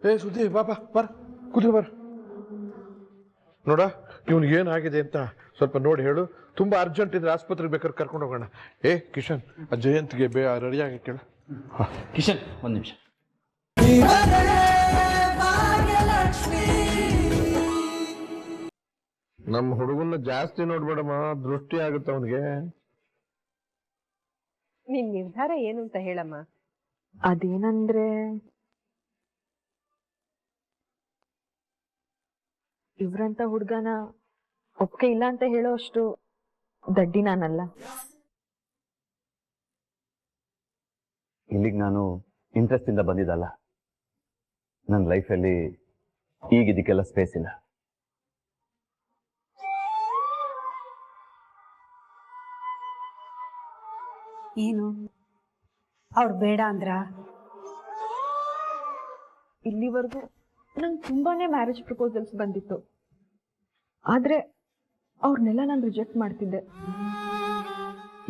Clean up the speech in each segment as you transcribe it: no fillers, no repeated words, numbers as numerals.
ಏ ಸುದ್ದಿ ಬಾಬಾ ಬರ ಕೂತ್ಕೊ ಬರ ನೋಡ ಇವ್ನಿಗೆ ಏನಾಗಿದೆ ಅಂತ ಸ್ವಲ್ಪ ನೋಡಿ ಹೇಳು. ತುಂಬಾ ಅರ್ಜೆಂಟ್ ಇದ್ರೆ ಆಸ್ಪತ್ರೆಗೆ ಬೇಕಾದ್ರೆ ಕರ್ಕೊಂಡು ಹೋಗೋಣ. ಏ ಕಿಶನ್ ಆ ಜಯಂತ್ಗೆ ರೆಡಿಯಾಗಿ ಕೇಳ. ಕಿಶನ್ ಒಂದು ನಿಮಿಷ. ನಮ್ಮ ಹುಡುಗನ್ನ ಜಾಸ್ತಿ ನೋಡ್ಬೇಡಮ್ಮ, ದೃಷ್ಟಿ ಆಗುತ್ತೆ ಅವನಿಗೆ. ನಿನ್ ನಿರ್ಧಾರ ಏನು ಅಂತ ಹೇಳಮ್ಮ. ಅದೇನಂದ್ರೆ ಇವ್ರಂತ ಹುಡ್ಗನ ಒಪ್ಪಿಗೆ ಇಲ್ಲ ಅಂತ ಹೇಳೋ ಅಷ್ಟು ದಡ್ಡಿ ನಾನಲ್ಲ. ಇಲ್ಲಿಗೆ ನಾನು ಇಂಟ್ರೆಸ್ಟ್ ಇಂದ ಬಂದಿದ್ದಲ್ಲ. ನನ್ನ ಲೈಫಲ್ಲಿ ಈಗ ಇದಕ್ಕೆಲ್ಲ ಸ್ಪೇಸ್ ಇಲ್ಲ. ಏನು ಅವ್ರು ಬೇಡ ಅಂದ್ರ? ಇಲ್ಲಿವರೆಗೂ ನಂಗೆ ತುಂಬಾನೇ ಮ್ಯಾರೇಜ್ ಪ್ರಪೋಸಲ್ಸ್ ಬಂದಿತ್ತು, ಆದ್ರೆ ಅವ್ರನ್ನೆಲ್ಲ ನಾನು ರಿಜೆಕ್ಟ್ ಮಾಡ್ತಿದ್ದೆ.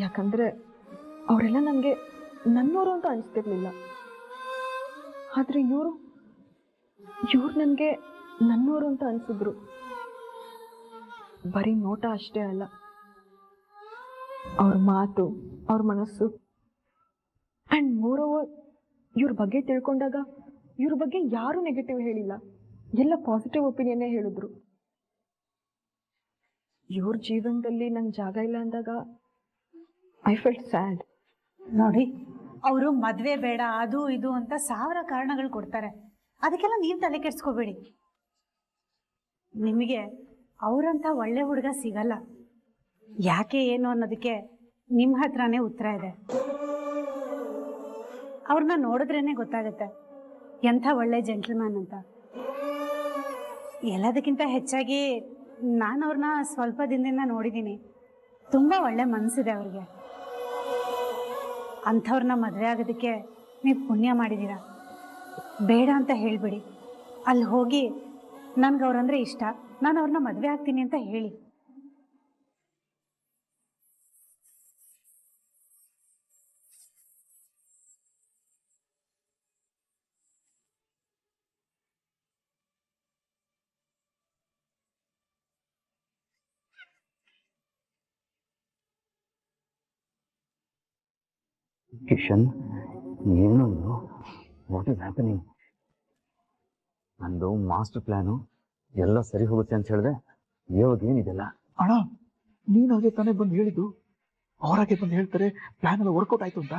ಯಾಕಂದ್ರೆ ಅವರೆಲ್ಲ ನನಗೆ ನನ್ನೋರು ಅಂತ ಅನಿಸ್ತಿರ್ಲಿಲ್ಲ. ಆದ್ರೆ ಇವ್ರು ನನಗೆ ನನ್ನೋರು ಅಂತ ಅನ್ಸಿದ್ರು. ಬರೀ ನೋಟ ಅಷ್ಟೇ ಅಲ್ಲ, ಅವ್ರ ಮಾತು, ಅವ್ರ ಮನಸ್ಸು, ಆ್ಯಂಡ್ ಮೋರ್ ಓವರ್ ಇವ್ರ ಬಗ್ಗೆ ತಿಳ್ಕೊಂಡಾಗ ಇವ್ರ ಬಗ್ಗೆ ಯಾರೂ ನೆಗೆಟಿವ್ ಹೇಳಿಲ್ಲ, ಎಲ್ಲ ಪಾಸಿಟಿವ್ ಒಪಿನಿಯನ್ನೇ ಹೇಳಿದ್ರು. ಇವ್ರ ಜೀವನದಲ್ಲಿ ನಂಗೆ ಜಾಗ ಇಲ್ಲ ಅಂದಾಗ ಐ ಫೆಲ್ಟ್ ಸ್ಯಾಡ್. ನೋಡಿ, ಅವರು ಮದ್ವೆ ಬೇಡ ಅದು ಇದು ಅಂತ 1000 ಕಾರಣಗಳು ಕೊಡ್ತಾರೆ. ಅದಕ್ಕೆಲ್ಲ ನೀವು ತಲೆ ಕೆಡ್ಸ್ಕೋಬೇಡಿ. ನಿಮಗೆ ಅವರಂತ ಒಳ್ಳೆ ಹುಡುಗ ಸಿಗಲ್ಲ. ಯಾಕೆ ಏನು ಅನ್ನೋದಕ್ಕೆ ನಿಮ್ಮ ಹತ್ರನೇ ಉತ್ತರ ಇದೆ. ಅವ್ರನ್ನ ನೋಡಿದ್ರೇನೆ ಗೊತ್ತಾಗುತ್ತೆ ಎಂಥ ಒಳ್ಳೆ ಜೆಂಟಲ್ಮ್ಯಾನ್ ಅಂತ. ಎಲ್ಲದಕ್ಕಿಂತ ಹೆಚ್ಚಾಗಿ ನಾನು ಅವ್ರನ್ನ ಸ್ವಲ್ಪ ದಿನದಿಂದ ನೋಡಿದ್ದೀನಿ. ತುಂಬ ಒಳ್ಳೆ ಮನಸ್ಸಿದೆ ಅವ್ರಿಗೆ. ಅಂಥವ್ರನ್ನ ಮದುವೆ ಆಗೋದಕ್ಕೆ ನೀವು ಪುಣ್ಯ ಮಾಡಿದ್ದೀರ. ಬೇಡ ಅಂತ ಹೇಳಿಬಿಡಿ. ಅಲ್ಲಿ ಹೋಗಿ ನನ್ಗೆ ಅವ್ರಂದ್ರೆ ಇಷ್ಟ, ನಾನು ಅವ್ರನ್ನ ಮದುವೆ ಆಗ್ತೀನಿ ಅಂತ ಹೇಳಿ. ಕಿಶನ್, ಏನು ವಾಟ್ ಈಸ್ ಹ್ಯಾಪನಿಂಗ್? ನಂದು ಮಾಸ್ಟರ್ ಪ್ಲಾನು ಎಲ್ಲ ಸರಿ ಹೋಗುತ್ತೆ ಅಂತ ಹೇಳಿದೆ, ಇವಾಗ ಏನಿದೆಲ್ಲ? ಅಣ್ಣ, ನೀನು ಹಾಗೆ ತಾನೇ ಬಂದು ಹೇಳಿದ್ದು. ಅವರಾಗೆ ಬಂದು ಹೇಳ್ತಾರೆ ಪ್ಲಾನ್ ಎಲ್ಲ ವರ್ಕೌಟ್ ಆಯ್ತು ಅಂತ.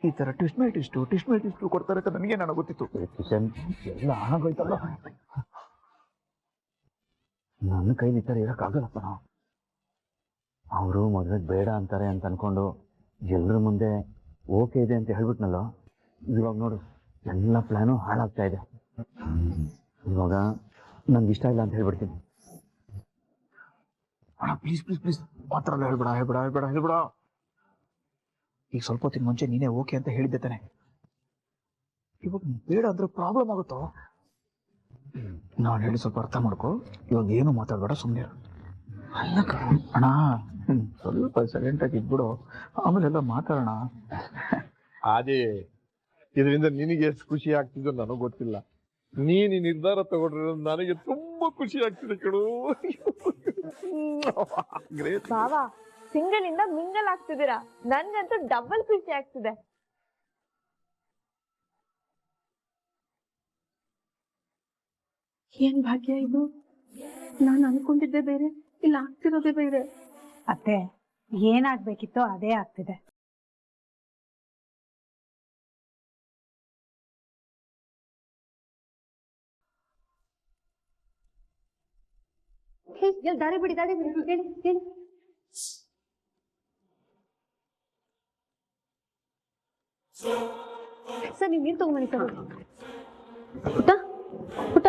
ಈ ತರ ಟ್ವಿಸ್ಟ್ ಮೇಲೆ ಟಿಸ್ಟು ಕೊಡ್ತಾರೆ ಅಂತ ನನಗೆ ನನಗೆ ಗೊತ್ತಿತ್ತು. ಕಿಶನ್, ಎಲ್ಲ ಹಾಳಾಗೋಯ್ತಲ್ಲ. ನನ್ನ ಕೈಲಿ ಈ ಥರ ಇರೋಕ್ಕಾಗಲ್ಲಪ್ಪ. ನಾವು ಅವರು ಮದುವೆಗೆ ಬೇಡ ಅಂತಾರೆ ಅಂತ ಅನ್ಕೊಂಡು ಎಲ್ಲರ ಮುಂದೆ ಓಕೆ ಇದೆ ಅಂತ ಹೇಳ್ಬಿಟ್ನಲ್ಲ, ಇವಾಗ ನೋಡು ಎಲ್ಲ ಪ್ಲಾನು ಹಾಳಾಗ್ತಾ ಇದೆ. ಇವಾಗ ನನ್ಗೆ ಇಷ್ಟ ಇಲ್ಲ ಅಂತ ಹೇಳ್ಬಿಡ್ತೀನಿ. ಅಣ್ಣ ಪ್ಲೀಸ್ ಮಾತ್ರ ಹೇಳ್ಬೇಡ. ಈಗ ಸ್ವಲ್ಪ ಹೊತ್ತಿನ ಮುಂಚೆ ನೀನೇ ಓಕೆ ಅಂತ ಹೇಳಿದ್ದೆ ತಾನೆ. ಇವಾಗ ಬೇಡ ಅಂದ್ರೆ ಪ್ರಾಬ್ಲಮ್ ಆಗುತ್ತೋ. ನಾನು ಹೇಳಿ ಸ್ವಲ್ಪ ಅರ್ಥ ಮಾಡ್ಕೊ. ಇವಾಗ ಏನು ಮಾತಾಡ್ಬೇಡ, ಸುಮ್ಮನೆ ಅಲ್ಲ ಅಣ್ಣ. ಸ್ವಲ್ಪ ಸೈಲೆಂಟ್ ಆಗಿ ಇದ್ಬಿಡು, ಆಮೇಲೆಲ್ಲ ಮಾತಾಡೋಣ. ಅದೇ ಇದರಿಂದ ನಿನಗೆ ಎಷ್ಟು ಖುಷಿ ಆಗ್ತಿದ್ದು ನನಗೆ ಗೊತ್ತಿಲ್ಲ. ನೀನು ನಿರ್ಧಾರ ತಗೊಂಡ್ರೆ ನನಗೆ ತುಂಬಾ ಖುಷಿ ಆಗ್ತಿದೆ ಕಣೋ. ಬಾವಾ, ಸಿಂಗಲ್ ಇಂದ ಮಿಂಗಲ್ ಆಗ್ತಿದ್ದೀರಾ. ನನ್ಗಂತೂ ಡಬಲ್ ಖುಷಿ ಆಗ್ತಿದೆ. ಏನ್ ಭಾಗ್ಯ ಇದು! ನಾನು ಅನ್ಕೊಂಡಿದ್ದೆ ಬೇರೆ, ಇಲ್ಲ ಆಗ್ತಿರೋದೇ ಬೇರೆ. ಅತ್ತೆ, ಏನಾಗ್ಬೇಕಿತ್ತೋ ಅದೇ ಆಗ್ತಿದೆ. ದಾರಿ ಬಿಡಿ ಹೇಳಿ. ಸರ್, ನೀವು ನೀರು ತಗೊಂಬನ್ನಿ ಸರ್. ಪುಟ್ಟ ಪುಟ್ಟ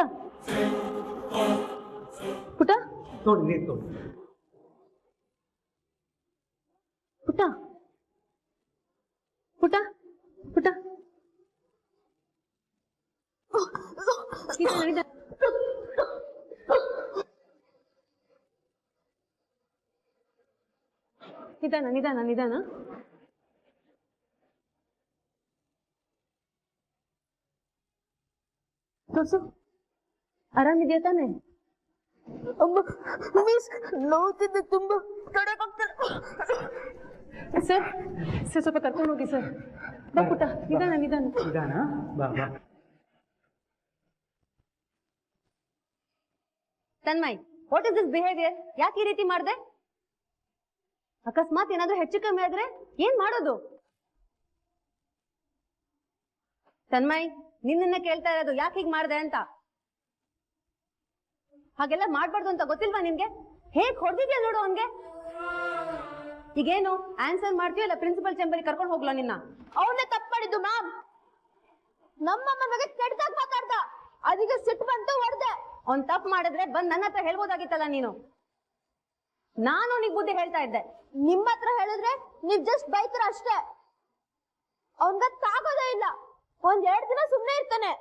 ಪುಟ್ಟ ನೋಡಿ ನೀರು ಪುಟ್ಟ ಪುಟ್ಟ ಪುಟ್ಟ ನಿಧಾನ. ತೋರ್ಸು ಆರಾಮಿದ್ಯಾ ತಾನೆ? ನೋವುತ್ತಿದ್ದೆ ತುಂಬಾ. ಸರ್ ಸರ್ ಸ್ವಲ್ಪ ಕರ್ಕೊಂಡು ಹೋಗಿ ಸರ್. ಬಾ ಪುಟ್ಟ, ನಿಧಾನ ನಿಧಾನ. ನಿಧಾನ, ಬಾ ಬಾ. Tanmay, what is this behaviour? ಯಾಕೆ ಈ ರೀತಿ ಮಾಡ್ದೆ? ಅಕಸ್ಮಾತ್ ಏನಾದ್ರೂ ಹೆಚ್ಚು ಕಮ್ಮಿ ಆದ್ರೆ ಏನ್ ಮಾಡೋದು? ತನ್ಮಯ್, ನಿನ್ನ ಕೇಳ್ತಾ ಇರೋದು ಯಾಕೆ ಹೀಗ್ ಮಾಡ್ದೆ ಅಂತ. ಹಾಗೆಲ್ಲ ಮಾಡ್ಬಾರ್ದು ಅಂತ ಗೊತ್ತಿಲ್ವಾ ನಿನ್ಗೆ? ಹೇಗ್ ಹೊಡೆದಿದ್ಯಾ ನೋಡು ಅವನ್ಗೆ. ಈಗೇನು ಆನ್ಸರ್ ಮಾಡ್ತೀಯ ಇಲ್ಲ ಪ್ರಿನ್ಸಿಪಲ್ ಚೇಂಬರ್ ಕರ್ಕೊಂಡು ಹೋಗ್ಲಾ ನಿನ್ನ? ಅವನೇ ತಪ್ಪು ಮಾಡಿದ್ದು ಮ್ಯಾಮ್. ನಮ್ಮಮ್ಮ ಬಗ್ಗೆ ಕೆಟ್ಟದಾಗ ಮಾತಾಡ್ದ, ಅದಕ್ಕೆ ಸಿಟ್ಟು ಬಂತು ಹೊಡೆದೆ. ಅವ್ನ್ ತಪ್ಪು ಮಾಡಿದ್ರೆ ಬಂದ್ ನನ್ನ ಹತ್ರ ಹೇಳ್ಬೋದಾಗಿತ್ತಲ್ಲ ನೀನು. ನಾನು ನಿಗ್ ಬುದ್ಧಿ ಹೇಳ್ತಾ ಇದ್ದೆ. ನಿಮ್ಮ ಹತ್ರ ಹೇಳಿದ್ರೆ ನೀವ್ ಜಸ್ಟ್ ಬೈತರ ಅಷ್ಟೇ. ಅವನ್ಗ ತಾಗೋದೇ ಇಲ್ಲ. 1-2 ದಿನ ಸುಮ್ನೆ ಇರ್ತಾನೆ,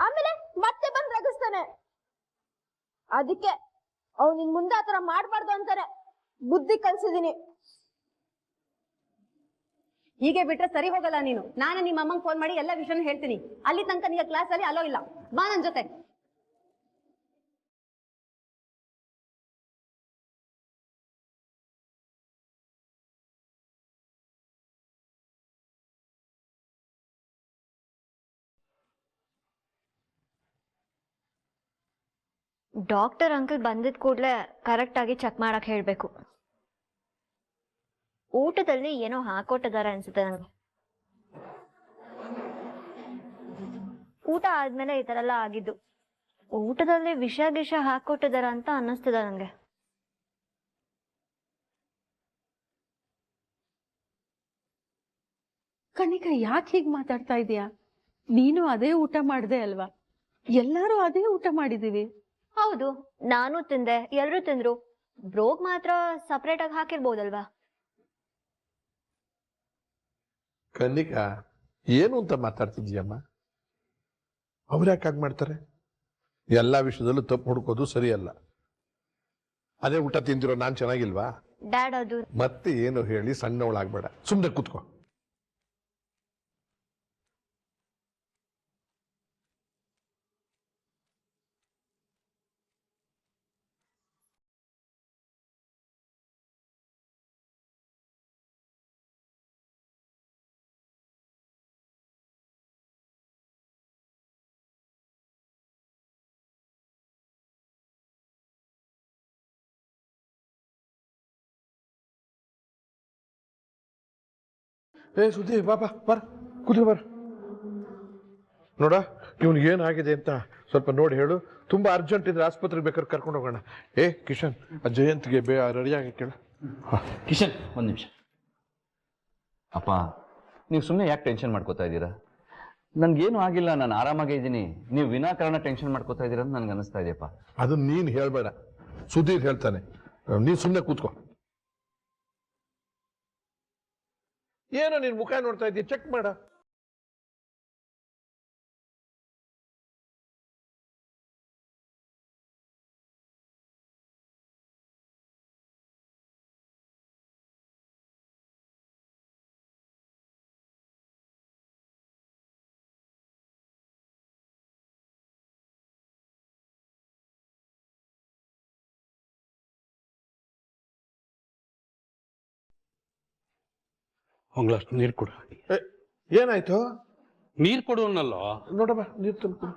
ಆಮೇಲೆ ಮತ್ತೆ ಬಂದ್ ರಗಿಸ್ತಾನೆ. ಅದಕ್ಕೆ ಅವ್ನ್ ಇನ್ ಮುಂದೆ ಆತರ ಮಾಡ್ಬಾರ್ದು ಅಂತಾನೆ ಬುದ್ಧಿ ಕಲ್ಸಿದೀನಿ. ಹೀಗೆ ಬಿಟ್ರೆ ಸರಿ ಹೋಗಲ್ಲ ನೀನು. ನಾನು ನಿಮ್ಮ ಅಮ್ಮಂಗ್ ಫೋನ್ ಮಾಡಿ ಎಲ್ಲ ವಿಷಯನೂ ಹೇಳ್ತೀನಿ. ಅಲ್ಲಿ ತನಕ ನಿನ್ನ ಕ್ಲಾಸ್ ಅಲ್ಲಿ ಅಲೋ ಇಲ್ಲ. ಬಾ ನನ್ ಜೊತೆ. ಡಾಕ್ಟರ್ ಅಂಕಲ್ ಬಂದಿದ್ ಕೂಡಲೇ ಕರೆಕ್ಟಾಗಿ ಚೆಕ್ ಮಾಡಕ್ ಹೇಳ್ಬೇಕು. ಊಟದಲ್ಲಿ ಏನೋ ಹಾಕೊಟ್ಟಿದ್ದಾರೆ ಅನ್ಸುತ್ತೆ ನಂಗೆ. ಊಟ ಆದ್ಮೇಲೆ ಈ ತರ ಎಲ್ಲ ಆಗಿದ್ದು. ಊಟದಲ್ಲಿ ವಿಷ ಹಾಕೊಟ್ಟಿದಾರ ಅಂತ ಅನ್ನಿಸ್ತದ ನಂಗೆ. ಕನಿಕಾ, ಯಾಕೆ ಹೀಗೆ ಮಾತಾಡ್ತಾ ಇದೀಯಾ? ನೀನು ಅದೇ ಊಟ ಮಾಡ್ದೆ ಅಲ್ವಾ? ಎಲ್ಲರೂ ಅದೇ ಊಟ ಮಾಡಿದೀವಿ. ಹೌದು, ನಾನು ತಿಂದೆ, ಎಲ್ರು ತಿಂದ್ರು. ಬ್ರೋಗ್ ಮಾತ್ರ ಸಪರೇಟ್ ಆಗಿ ಹಾಕಿರ್ಬೋದಲ್ವಾ? ಕನ್ನಿಕಾ, ಏನು ಅಂತ ಮಾತಾಡ್ತಿದ್ಯಮ್ಮ? ಅವ್ರು ಯಾಕೆ ಹಾಗೆ ಮಾಡ್ತಾರೆ? ಎಲ್ಲ ವಿಷಯದಲ್ಲೂ ತಪ್ಪು ಹುಡ್ಕೋದು ಸರಿಯಲ್ಲ. ಅದೇ ಊಟ ತಿಂದಿರೋ ನಾನ್ ಚೆನ್ನಾಗಿಲ್ವಾ? ಡ್ಯಾಡ್, ಅದು ಮತ್ತೆ ಏನು ಹೇಳಿ ಸಣ್ಣವಳಾಗ್ಬೇಡ, ಸುಮ್ಮನೆ ಕೂತ್ಕೋ. ಏ ಸುದ್ದಿ, ಬಾಬಾ ಬರ, ಕೂತ್ಕೊ ಬರ. ನೋಡ, ಇವನ್ಗೆ ಏನಾಗಿದೆ ಅಂತ ಸ್ವಲ್ಪ ನೋಡಿ ಹೇಳು. ತುಂಬಾ ಅರ್ಜೆಂಟ್ ಇದ್ರೆ ಆಸ್ಪತ್ರೆಗೆ ಬೇಕಾದ್ರೆ ಕರ್ಕೊಂಡು ಹೋಗೋಣ. ಏ ಕಿಶನ್, ಆ ಜಯಂತ್ಗೆ ರೆಡಿಯಾಗಿ ಕೇಳ. ಕಿಶನ್, ಒಂದು ನಿಮಿಷ. ಅಪ್ಪ, ನೀವು ಸುಮ್ಮನೆ ಯಾಕೆ ಟೆನ್ಷನ್ ಮಾಡ್ಕೋತಾ ಇದ್ದೀರಾ? ನನ್ಗೇನು ಆಗಿಲ್ಲ, ನಾನು ಆರಾಮಾಗೇ ಇದ್ದೀನಿ. ನೀವು ವಿನಾಕಾರಣ ಟೆನ್ಷನ್ ಮಾಡ್ಕೋತಾ ಇದ್ದೀರಾ ಅಂತ ನನ್ಗೆ ಅನಿಸ್ತಾ ಇದೆಯಪ್ಪ. ಅದನ್ನ ನೀನು ಹೇಳ್ಬೇಡ, ಸುಧೀರ್ ಹೇಳ್ತಾನೆ. ನೀನು ಸುಮ್ಮನೆ ಕೂತ್ಕೋ. ಏನೋ ನಿನ್ ಮುಖ ನೋಡ್ತಾ ಇದ್ದೀಯ, ಚೆಕ್ ಮಾಡ. ಒಂಗ್ಲಾಸ್ ನೀರು ಕೊಡು. ಏನಾಯ್ತು? ನೀರು ಕೊಡು ಅನ್ನಲ್ಲ. ನೋಡಮ್ಮ, ನೀರು ತಂದು.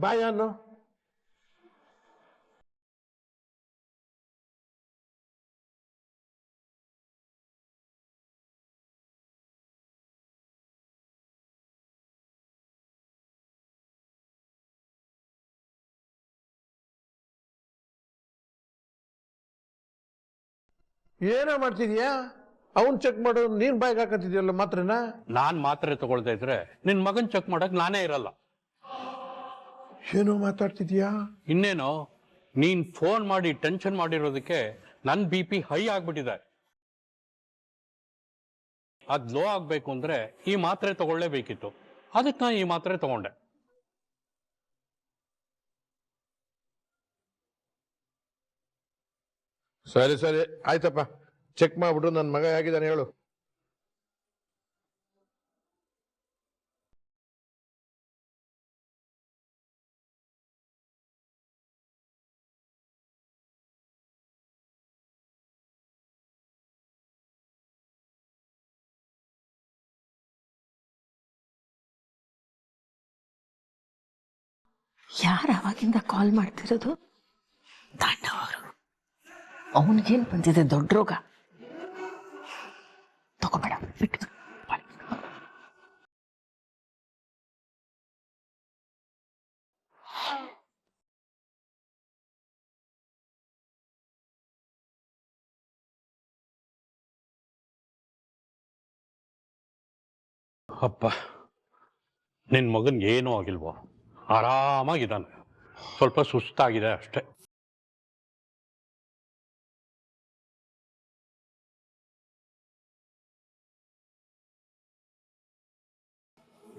ಬಾಯ್ ಅನ್ನು. ಏನೋ ಮಾಡ್ತಿದ್ಯಾ? ಅವನ್ ಚೆಕ್ ಮಾಡು, ನೀನ್ ಬಾಯ್ಗೆ ಹಾಕಂತಿದ್ಯಲ್ಲ ಮಾತ್ರನಾ? ನಾನ್ ಮಾತ್ರೆ ತಗೊಳ್ತಾ ಇದ್ರೆ ನಿನ್ ಮಗನ್ ಚೆಕ್ ಮಾಡಕ್ ನಾನೇ ಇರಲ್ಲ. ಏನೋ ಮಾತಾಡ್ತಿದ್ಯಾ? ಇನ್ನೇನೋ, ನೀನ್ ಫೋನ್ ಮಾಡಿ ಟೆನ್ಷನ್ ಮಾಡಿರೋದಕ್ಕೆ ನನ್ BP ಹೈ ಆಗ್ಬಿಟ್ಟಿದೆ. ಅದ್ ಲೋ ಆಗ್ಬೇಕು ಅಂದ್ರೆ ಈ ಮಾತ್ರೆ ತಗೊಳ್ಳೇಬೇಕಿತ್ತು. ಅದಕ್ಕೆ ನಾನು ಈ ಮಾತ್ರೆ ತಗೊಂಡೆ. ಸರಿ ಸರಿ ಆಯ್ತಪ್ಪ, ಚೆಕ್ ಮಾಡ್ಬಿಟ್ಟು ನನ್ನ ಮಗ ಹೇಗಿದ್ದಾನೆ ಹೇಳು. ಯಾರು ಅವಾಗಿಂದ ಕಾಲ್ ಮಾಡ್ತಿರೋದು? ತಾಂಡವ ಅವರು. ಅವನಿಗೇನು ಬಂದಿದೆ ದೊಡ್ಡ ರೋಗ? ತಗೋಬೇಡ, ಬಿಟ್ಟು. ಅಪ್ಪ, ನಿನ್ನ ಮಗನ್ಗೆ ಏನೂ ಆಗಿಲ್ವೋ? ಆರಾಮಾಗಿದ್ದಾನೆ, ಸ್ವಲ್ಪ ಸುಸ್ತಾಗಿದೆ ಅಷ್ಟೆ.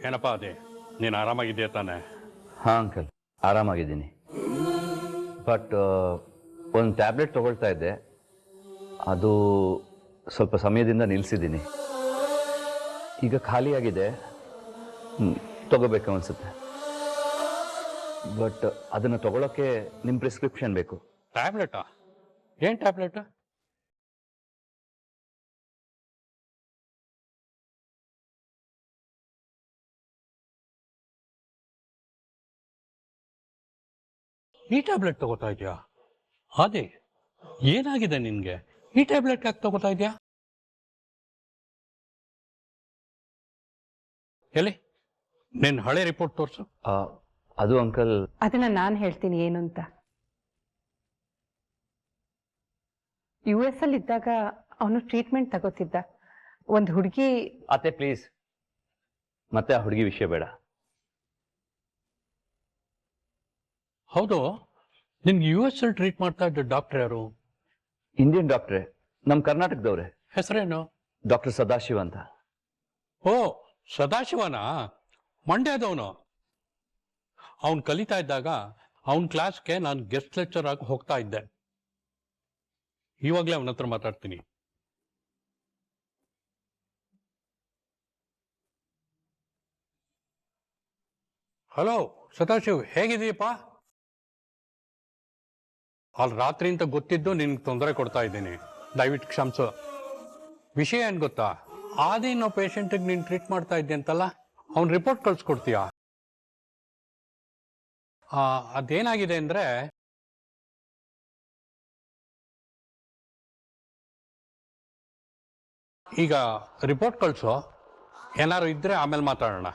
ಏನಪ್ಪ ಅದೇ, ನೀನು ಆರಾಮಾಗಿದೆಯಾ ತಾನೆ? ಹಾಂ ಅಂಕಲ್, ಆರಾಮಾಗಿದ್ದೀನಿ. ಬಟ್ ಒಂದು ಟ್ಯಾಬ್ಲೆಟ್ ತಗೊಳ್ತಾ ಇದ್ದೆ, ಅದು ಸ್ವಲ್ಪ ಸಮಯದಿಂದ ನಿಲ್ಲಿಸಿದ್ದೀನಿ. ಈಗ ಖಾಲಿಯಾಗಿದೆ, ತಗೋಬೇಕು ಅನಿಸುತ್ತೆ. ಬಟ್ ಅದನ್ನು ತಗೊಳ್ಳೋಕ್ಕೆ ನಿಮ್ಮ ಪ್ರಿಸ್ಕ್ರಿಪ್ಷನ್ ಬೇಕು. ಟ್ಯಾಬ್ಲೆಟಾ? ಏನು ಟ್ಯಾಬ್ಲೆಟ್? ಈ ಟ್ಯಾಬ್ಲೆಟ್ ತಗೋತಾ ಇದೆಯಾ? ಅದೇ, ಏನಾಗಿದೆ ನಿನಗೆ? ಈ ಟ್ಯಾಬ್ಲೆಟ್ ಯಾಕೆ ತಗೋತಾ ಇದೆಯಾ? ಎಲ್ಲಿ ನಿನ್ನ ಹಳೆ ರಿಪೋರ್ಟ್ ತೋರಿಸು. ಅದು ಅಂಕಲ್, ಅದನ್ನ ನಾನು ಹೇಳ್ತೀನಿ ಏನು ಅಂತ. US ಅಲ್ಲಿ ಇದ್ದಾಗ ಅವನು ಟ್ರೀಟ್ಮೆಂಟ್ ತಗೋತಿದ್ದ. ಒಂದು ಹುಡುಗಿ. ಅತ್ತೆ ಪ್ಲೀಸ್, ಮತ್ತೆ ಆ ಹುಡುಗಿ ವಿಷಯ ಬೇಡ. ಹೌದು, ನಿನ್ಗೆ US ಅಲ್ಲಿ ಟ್ರೀಟ್ ಮಾಡ್ತಾ ಇದ್ದ ಡಾಕ್ಟರ್ ಯಾರು? ಇಂಡಿಯನ್ ಡಾಕ್ಟ್ರೇ, ನಮ್ಮ ಕರ್ನಾಟಕದವ್ರೆ. ಹೆಸರೇನು? ಡಾಕ್ಟರ್ ಸದಾಶಿವ ಅಂತ. ಓ, ಸದಾಶಿವನಾ? ಮಂಡ್ಯದವನು. ಅವನು ಕಲಿತಾ ಇದ್ದಾಗ ಅವನ ಕ್ಲಾಸ್ಗೆ ನಾನು ಗೆಸ್ಟ್ ಲೆಕ್ಚರ್ ಆಗಿ ಹೋಗ್ತಾ ಇದ್ದೆ. ಇವಾಗಲೇ ಅವನ ಹತ್ರ ಮಾತಾಡ್ತೀನಿ. ಹಲೋ ಸದಾಶಿವ್, ಹೇಗಿದೀಯಪ್ಪ? ಅಲ್ಲಿ ರಾತ್ರಿ ಅಂತ ಗೊತ್ತಿದ್ದು ನಿನ್ಗೆ ತೊಂದರೆ ಕೊಡ್ತಾ ಇದ್ದೀನಿ, ದಯವಿಟ್ಟು ಕ್ಷಮಿಸು. ವಿಷಯ ಏನು ಗೊತ್ತಾ, ಆದೇನೋ ಪೇಷಂಟಿಗೆ ನೀನು ಟ್ರೀಟ್ ಮಾಡ್ತಾ ಇದ್ದೆ ಅಂತಲ್ಲ, ಅವ್ನ ರಿಪೋರ್ಟ್ ಕಳ್ಸ್ಕೊಡ್ತೀಯಾ? ಅದೇನಾಗಿದೆ ಅಂದರೆ, ಈಗ ರಿಪೋರ್ಟ್ ಕಳಿಸೋ, ಏನಾದ್ರು ಇದ್ದರೆ ಆಮೇಲೆ ಮಾತಾಡೋಣ.